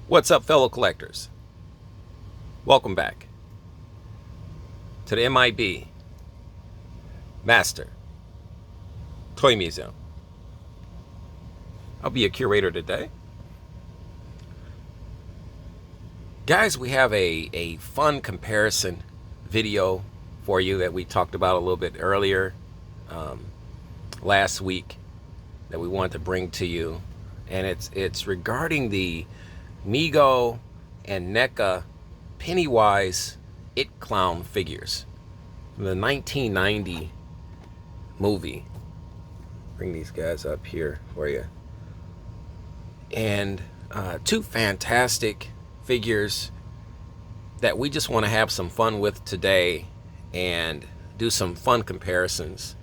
What's up, fellow collectors? Welcome back to the M.I.B. Master Toy Museum. I'll be a curator today. Guys, we have a fun comparison video for you that we talked about a little bit earlier last week that we wanted to bring to you. And it's regarding the Mego and NECA Pennywise It Clown figures from the 1990 movie. Bring these guys up here for you. And two fantastic figures that we just want to have some fun with today and do some fun comparisons.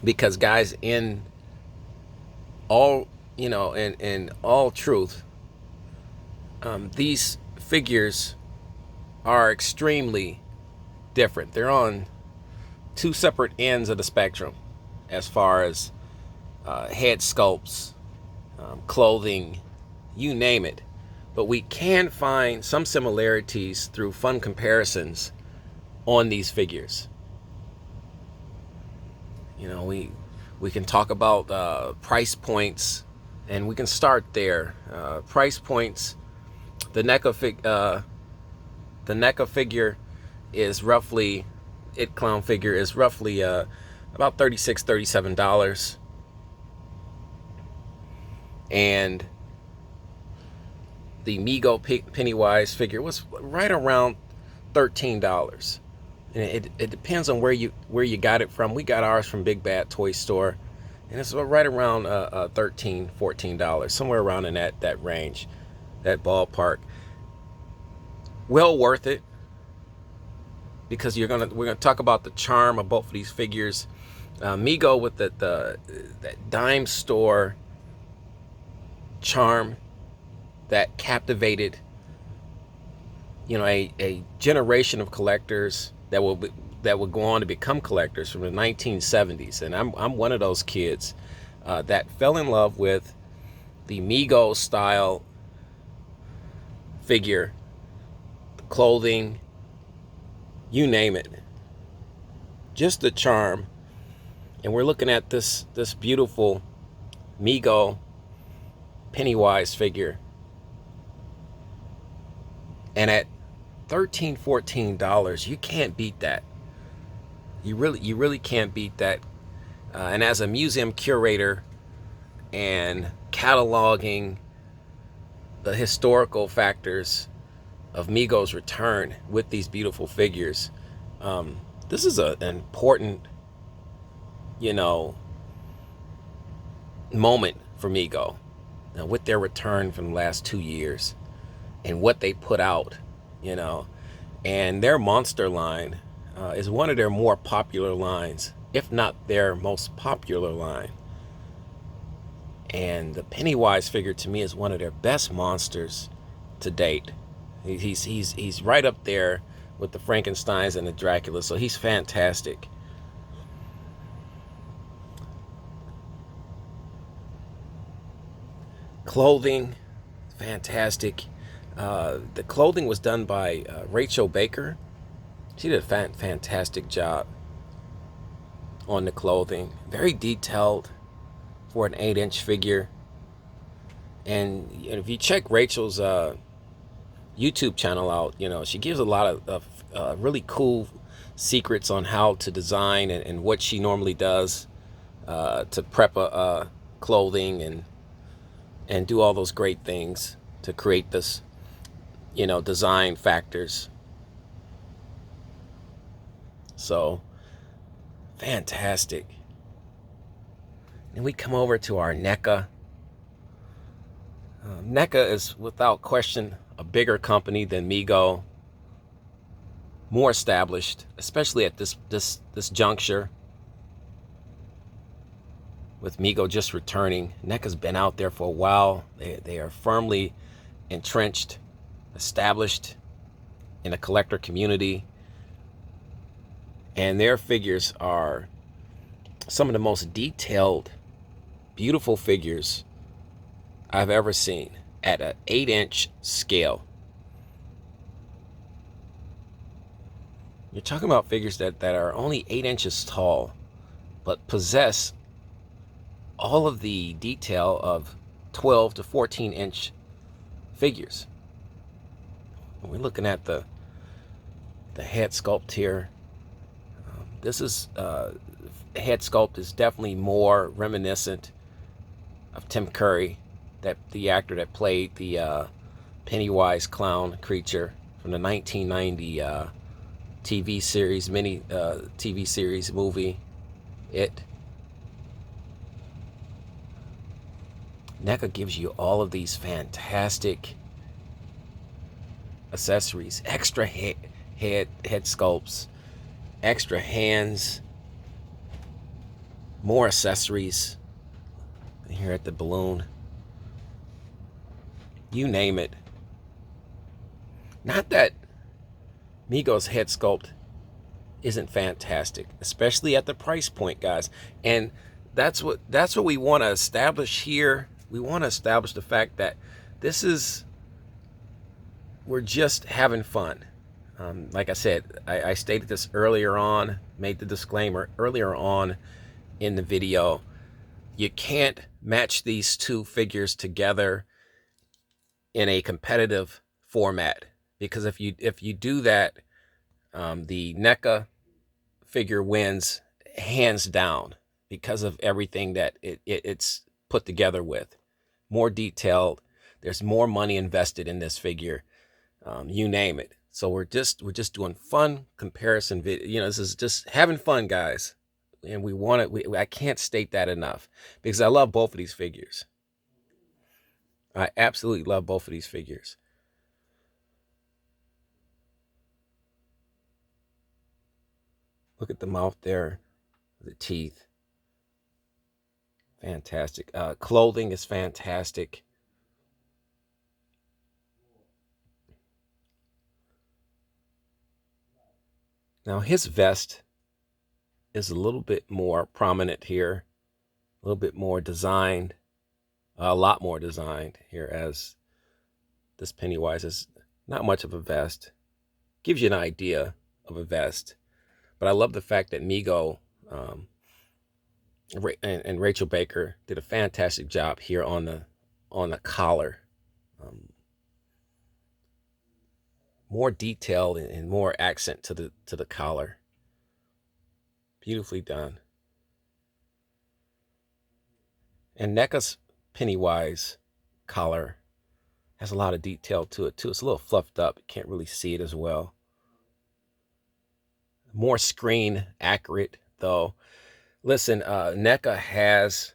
Because guys, in all in all truth, these figures are extremely different. They're on two separate ends of the spectrum as far as head sculpts, clothing, you name it. But we can find some similarities through fun comparisons on these figures. We can talk about price points, and we can start there. Price points. The NECA figure is roughly, It Clown figure is roughly about $36, $37. And the Mego Pennywise figure was right around $13. And it depends on where you got it from. We got ours from Big Bad Toy Store, and it's right around $13, $14, somewhere around in that range, that ballpark. Well worth it, because we're gonna talk about the charm of both of these figures. Mego with that dime store charm that captivated a generation of collectors that would go on to become collectors from the 1970s. And I'm one of those kids that fell in love with the Mego style figure, the clothing, you name it, just the charm. And we're looking at this beautiful Mego Pennywise figure, and at $13, $14, you can't beat that. You really can't beat that. And as a museum curator and cataloging the historical factors of Mego's return with these beautiful figures, this is an important, moment for Mego. Now, with their return from the last 2 years and what they put out, and their monster line is one of their more popular lines, if not their most popular line. And the Pennywise figure, to me, is one of their best monsters to date. He's right up there with the Frankensteins and the Dracula, so he's fantastic. Clothing, fantastic. The clothing was done by Rachel Baker. She did a fantastic job on the clothing. Very detailed for an 8-inch figure. And if you check Rachel's YouTube channel out, she gives a lot of really cool secrets on how to design and what she normally does to prep clothing and do all those great things to create this, design factors. So, fantastic. And we come over to our NECA. NECA is without question a bigger company than Mego, more established, especially at this juncture. With Mego just returning, NECA's been out there for a while. They are firmly entrenched, established in the collector community. And their figures are some of the most detailed, beautiful figures I've ever seen. at an 8-inch scale. You're talking about figures that are only 8 inches tall, but possess all of the detail of 12 to 14 inch figures. We're looking at the head sculpt here. This is head sculpt is definitely more reminiscent of Tim Curry, that the actor that played the Pennywise clown creature from the 1990 TV series, TV series movie, It. NECA gives you all of these fantastic accessories, extra head sculpts, extra hands, more accessories. Here at the balloon, you name it. Not that Mego's head sculpt isn't fantastic, especially at the price point, guys. And that's what we want to establish here. We want to establish the fact that we're just having fun. Like I said, I stated this earlier on, made the disclaimer earlier on in the video. You can't match these two figures together in a competitive format, because if you do that, the NECA figure wins hands down because of everything that it's put together with. More detailed. There's more money invested in this figure. You name it. So we're just doing fun comparison video. You know, this is just having fun, guys. And we want it. I can't state that enough, because I love both of these figures. I absolutely love both of these figures. Look at the mouth there, the teeth. Fantastic. Clothing is fantastic. Now his vest is a little bit more prominent here, a little bit more designed, a lot more designed here, as this Pennywise is not much of a vest. Gives you an idea of a vest. But I love the fact that Mego and Rachel Baker did a fantastic job here on the collar. More detail and more accent to the collar. Beautifully done. And NECA's Pennywise collar has a lot of detail to it too. It's a little fluffed up. You can't really see it as well. More screen accurate though. Listen, NECA has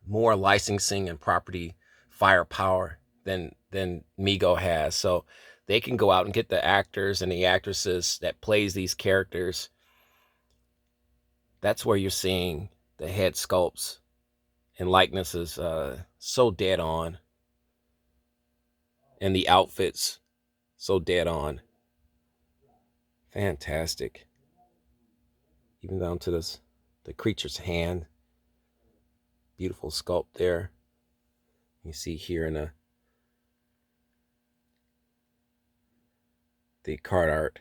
more licensing and property firepower than Mego has. So they can go out and get the actors and the actresses that plays these characters. That's where you're seeing the head sculpts and likenesses so dead on. And the outfits so dead on. Fantastic. Even down to the creature's hand. Beautiful sculpt there. You see here in the card art,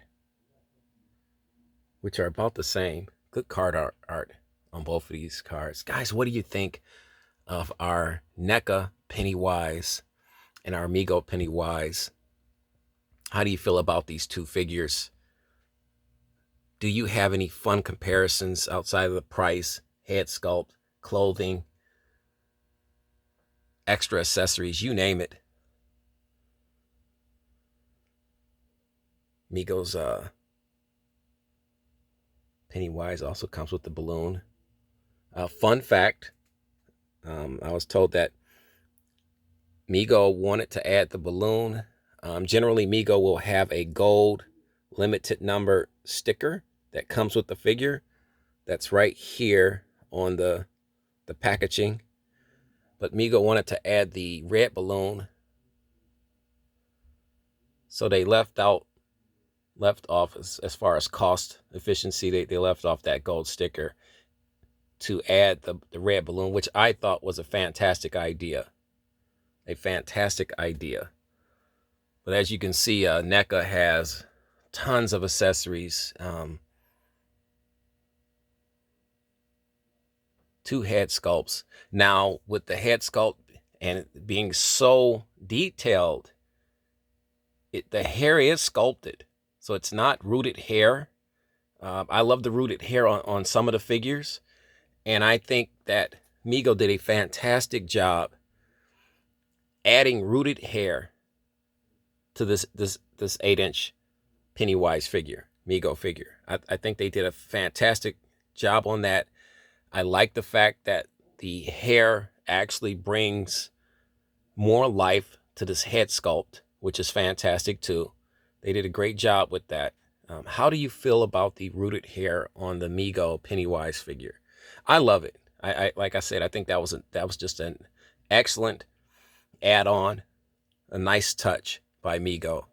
which are about the same. Good card art on both of these cards. Guys, what do you think of our NECA Pennywise and our Mego Pennywise? How do you feel about these two figures? Do you have any fun comparisons outside of the price, head sculpt, clothing, extra accessories, you name it? Mego's Pennywise also comes with the balloon. Fun fact, I was told that Mego wanted to add the balloon. Generally, Mego will have a gold limited number sticker that comes with the figure. That's right here on the packaging. But Mego wanted to add the red balloon, so they left off as far as cost efficiency. They left off that gold sticker to add the red balloon, which I thought was a fantastic idea. a fantastic idea. But as you can see, NECA has tons of accessories. 2 head sculpts. Now, with the head sculpt and it being so detailed, the hair is sculpted, so it's not rooted hair. I love the rooted hair on some of the figures, and I think that Mego did a fantastic job adding rooted hair to this 8-inch Pennywise figure, Mego figure. I think they did a fantastic job on that. I like the fact that the hair actually brings more life to this head sculpt, which is fantastic too. They did a great job with that. How do you feel about the rooted hair on the Mego Pennywise figure? I love it. I like I said, I think that was just an excellent add-on, a nice touch by Mego.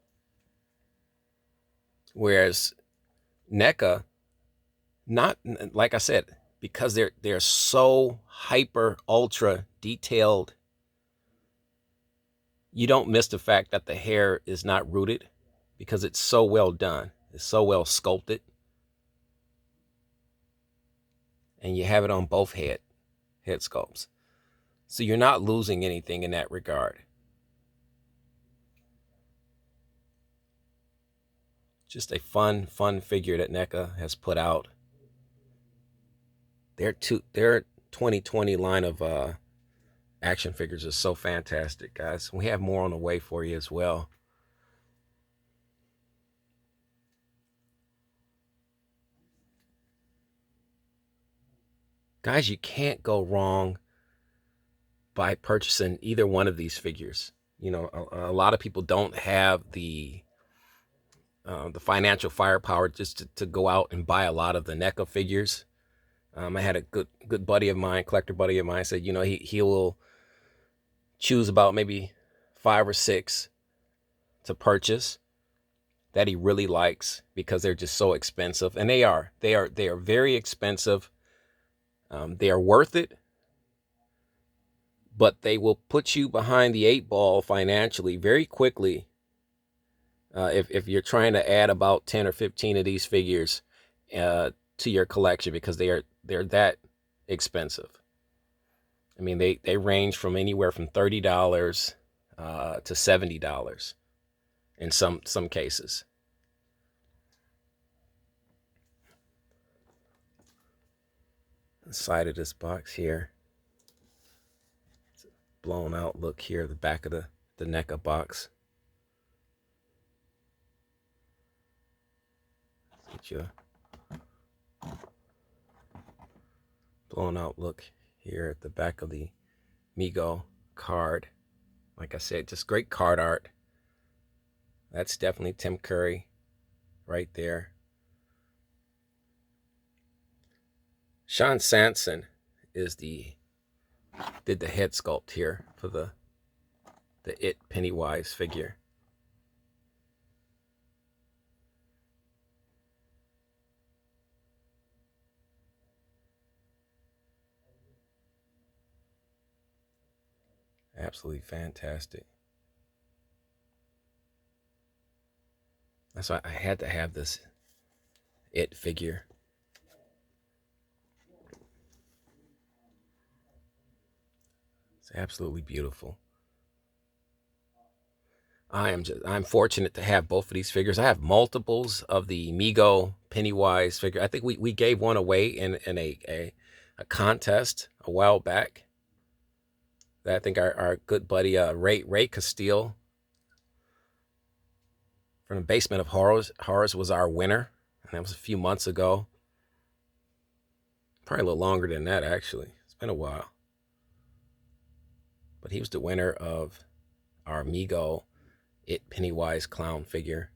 Whereas NECA, not like I said, because they're so hyper ultra detailed, you don't miss the fact that the hair is not rooted because it's so well done. It's so well sculpted. And you have it on both head sculpts. So you're not losing anything in that regard. Just a fun figure that NECA has put out. Their 2020 line of action figures is so fantastic, guys. We have more on the way for you as well. Guys, you can't go wrong by purchasing either one of these figures. You know, a lot of people don't have the financial firepower just to go out and buy a lot of the NECA figures. I had a good buddy of mine, collector buddy of mine, said, you know, he will choose about maybe 5 or 6 to purchase that he really likes because they're just so expensive, and they are very expensive. They are worth it, but they will put you behind the 8 ball financially very quickly if you're trying to add about 10 or 15 of these figures to your collection, because they're that expensive. I mean, they range from anywhere from $30 to $70 in some cases. The side of this box here, it's a blown out look here, the back of the NECA box. Get you a blown out look here at the back of the Mego card. Like I said, just great card art. That's definitely Tim Curry right there. Sean Sanson did the head sculpt here for the It Pennywise figure. Absolutely fantastic. That's why I had to have this It figure. It's absolutely beautiful. I'm fortunate to have both of these figures. I have multiples of the Mego Pennywise figure. I think we gave one away in a contest a while back. I think our good buddy Ray Castile from the Basement of Horrors was our winner, and that was a few months ago. Probably a little longer than that, actually. It's been a while. But he was the winner of our Mego It Pennywise clown figure.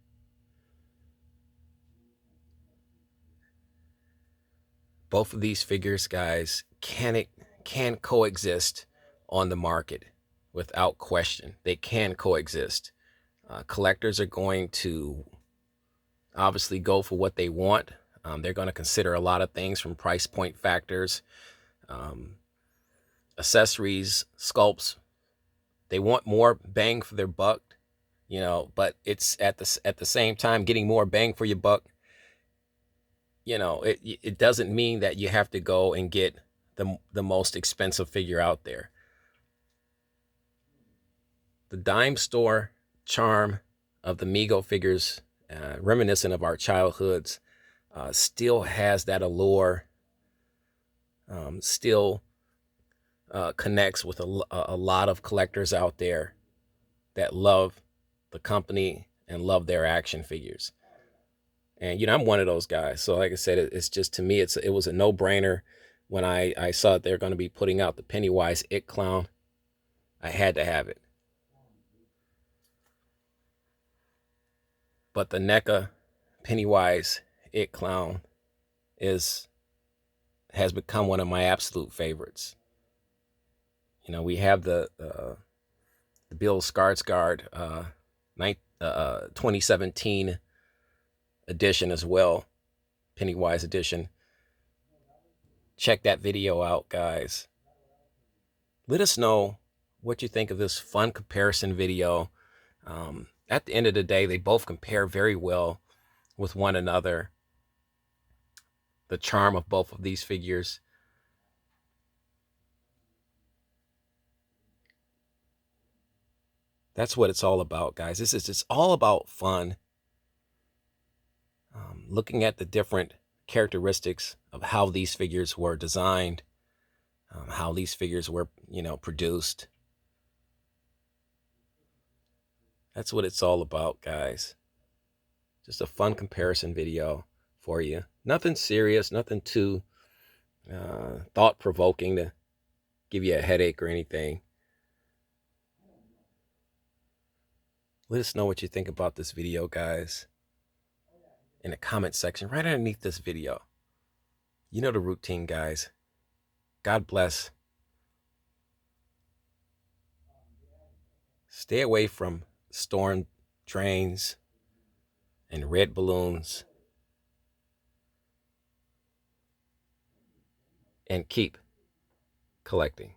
Both of these figures, guys, can coexist on the market without question. They can coexist. Collectors are going to obviously go for what they want. They're going to consider a lot of things from price point factors, accessories, sculpts, They want more bang for their buck, but it's at the same time getting more bang for your buck. It doesn't mean that you have to go and get the most expensive figure out there. The dime store charm of the Mego figures, reminiscent of our childhoods, still has that allure, still connects with a lot of collectors out there that love the company and love their action figures. And I'm one of those guys. So like I said, it's just, to me, it was a no-brainer when I saw that they're going to be putting out the Pennywise It Clown. I had to have it. But the NECA Pennywise It Clown has become one of my absolute favorites. We have the Bill Skarsgård 2017 edition as well, Pennywise edition. Check that video out, guys. Let us know what you think of this fun comparison video. At the end of the day, they both compare very well with one another. The charm of both of these figures. That's what it's all about, guys. It's all about fun. Looking at the different characteristics of how these figures were designed, how these figures were, produced. That's what it's all about, guys. Just a fun comparison video for you. Nothing serious, nothing too thought-provoking to give you a headache or anything. Let us know what you think about this video, guys, in the comment section right underneath this video. You know the routine, guys. God bless. Stay away from storm drains and red balloons. And keep collecting.